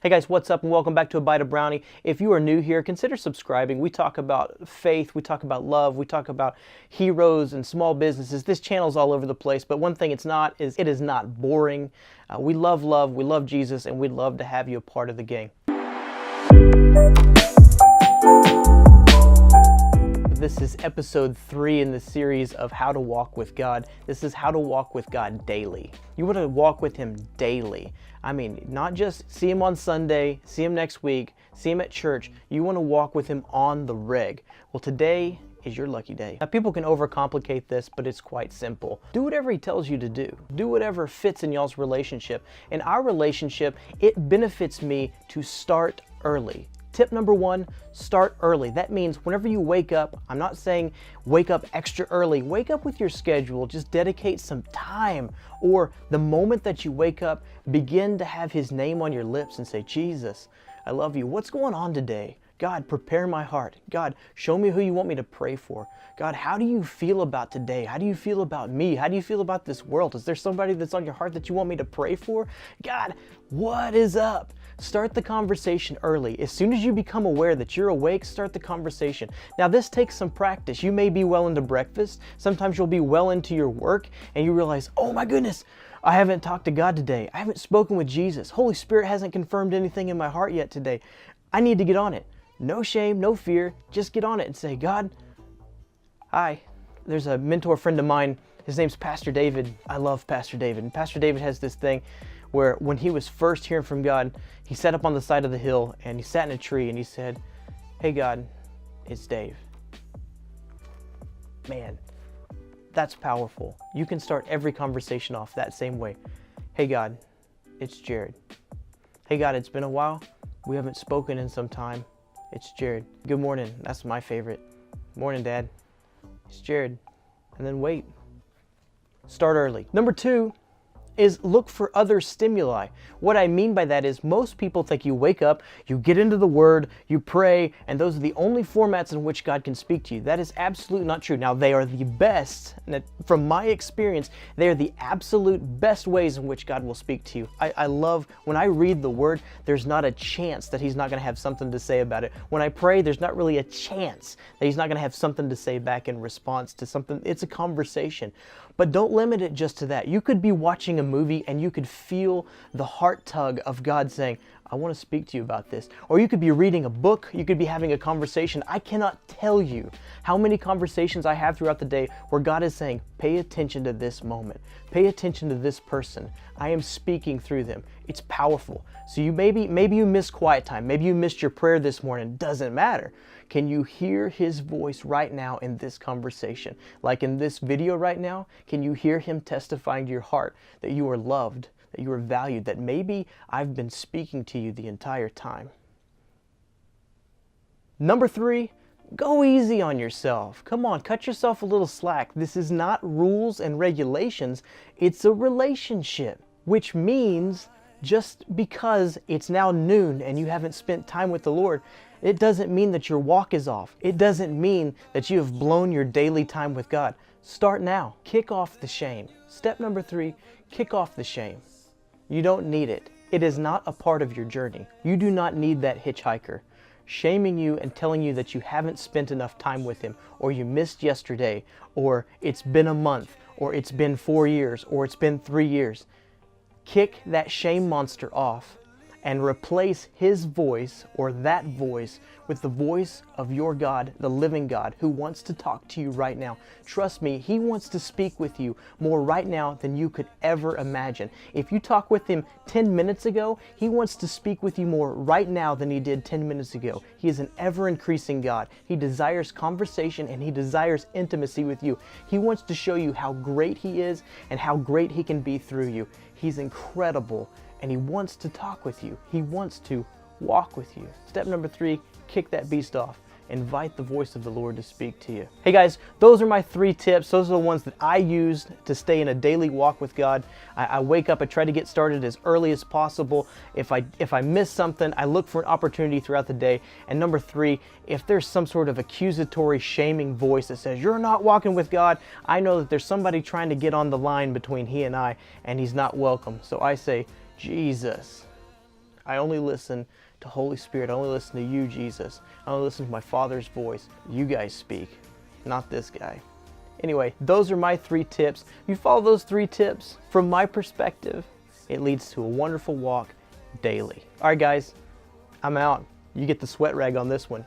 Hey guys, what's up and welcome back to A Bite of Brownie. If you are new here, consider subscribing. We talk about faith, we talk about love, we talk about heroes and small businesses. This channel's all over the place, but one thing it's not is it is not boring. We love love, we love Jesus, and we'd love to have you a part of the gang. This is episode 3 in the series of How to Walk with God. This is how to walk with God daily. You want to walk with Him daily. I mean, not just see Him on Sunday, see Him next week, see Him at church. You want to walk with Him on the reg. Well, today is your lucky day. Now, people can overcomplicate this, but it's quite simple. Do whatever He tells you to do. Do whatever fits in y'all's relationship. In our relationship, it benefits me to start early. Tip number 1, start early. That means whenever you wake up, I'm not saying wake up extra early. Wake up with your schedule. Just dedicate some time. Or the moment that you wake up, begin to have His name on your lips and say, Jesus, I love you. What's going on today? God, prepare my heart. God, show me who you want me to pray for. God, how do you feel about today? How do you feel about me? How do you feel about this world? Is there somebody that's on your heart that you want me to pray for? God, what is up? Start the conversation early. As soon as you become aware that you're awake, start the conversation. Now, this takes some practice. You may be well into breakfast. Sometimes you'll be well into your work and you realize, oh my goodness, I haven't talked to God today. I haven't spoken with Jesus. Holy Spirit hasn't confirmed anything in my heart yet today. I need to get on it. No shame, no fear. Just get on it and say, God, hi. There's a mentor friend of mine. His name's Pastor David. I love Pastor David. And Pastor David has this thing where when he was first hearing from God, he sat up on the side of the hill and he sat in a tree and he said, hey God, it's Dave. Man, that's powerful. You can start every conversation off that same way. Hey God, it's Jared. Hey God, it's been a while. We haven't spoken in some time. It's Jared. Good morning. That's my favorite. Morning, Dad. It's Jared. And then wait. Start early. Number 2 is look for other stimuli. What I mean by that is most people think you wake up, you get into the Word, you pray, and those are the only formats in which God can speak to you. That is absolutely not true. Now, they are the best, and from my experience, they are the absolute best ways in which God will speak to you. I love, when I read the Word, there's not a chance that He's not going to have something to say about it. When I pray, there's not really a chance that He's not going to have something to say back in response to something. It's a conversation. But don't limit it just to that. You could be watching a movie and you could feel the heart tug of God saying, I want to speak to you about this. Or you could be reading a book, you could be having a conversation. I cannot tell you how many conversations I have throughout the day where God is saying, pay attention to this moment. Pay attention to this person. I am speaking through them. It's powerful. So maybe you missed quiet time. Maybe you missed your prayer this morning. Doesn't matter. Can you hear His voice right now in this conversation? Like in this video right now, can you hear Him testifying to your heart that you are loved, that you are valued, that maybe I've been speaking to you the entire time? Number 3, go easy on yourself. Come on, cut yourself a little slack. This is not rules and regulations. It's a relationship, which means just because it's now noon and you haven't spent time with the Lord, it doesn't mean that your walk is off. It doesn't mean that you have blown your daily time with God. Start now. Kick off the shame. Step number 3, kick off the shame. You don't need it. It is not a part of your journey. You do not need that hitchhiker shaming you and telling you that you haven't spent enough time with Him, or you missed yesterday, or it's been a month, or it's been 4 years, or it's been 3 years. Kick that shame monster off and replace His voice, or that voice, with the voice of your God, the living God, who wants to talk to you right now. Trust me, He wants to speak with you more right now than you could ever imagine. If you talk with Him 10 minutes ago, He wants to speak with you more right now than He did 10 minutes ago. He is an ever-increasing God. He desires conversation and He desires intimacy with you. He wants to show you how great He is and how great He can be through you. He's incredible. And He wants to talk with you. He wants to walk with you. Step number 3, kick that beast off. Invite the voice of the Lord to speak to you. Hey guys, those are my 3 tips. Those are the ones that I used to stay in a daily walk with God. I wake up, I try to get started as early as possible. If I miss something, I look for an opportunity throughout the day. And number 3, if there's some sort of accusatory, shaming voice that says, you're not walking with God, I know that there's somebody trying to get on the line between He and He's not welcome. So I say, Jesus, I only listen to Holy Spirit. I only listen to you, Jesus. I only listen to my Father's voice. You guys speak, not this guy. Anyway, those are my 3 tips. You follow those 3 tips, from my perspective, it leads to a wonderful walk daily. All right, guys, I'm out. You get the sweat rag on this one.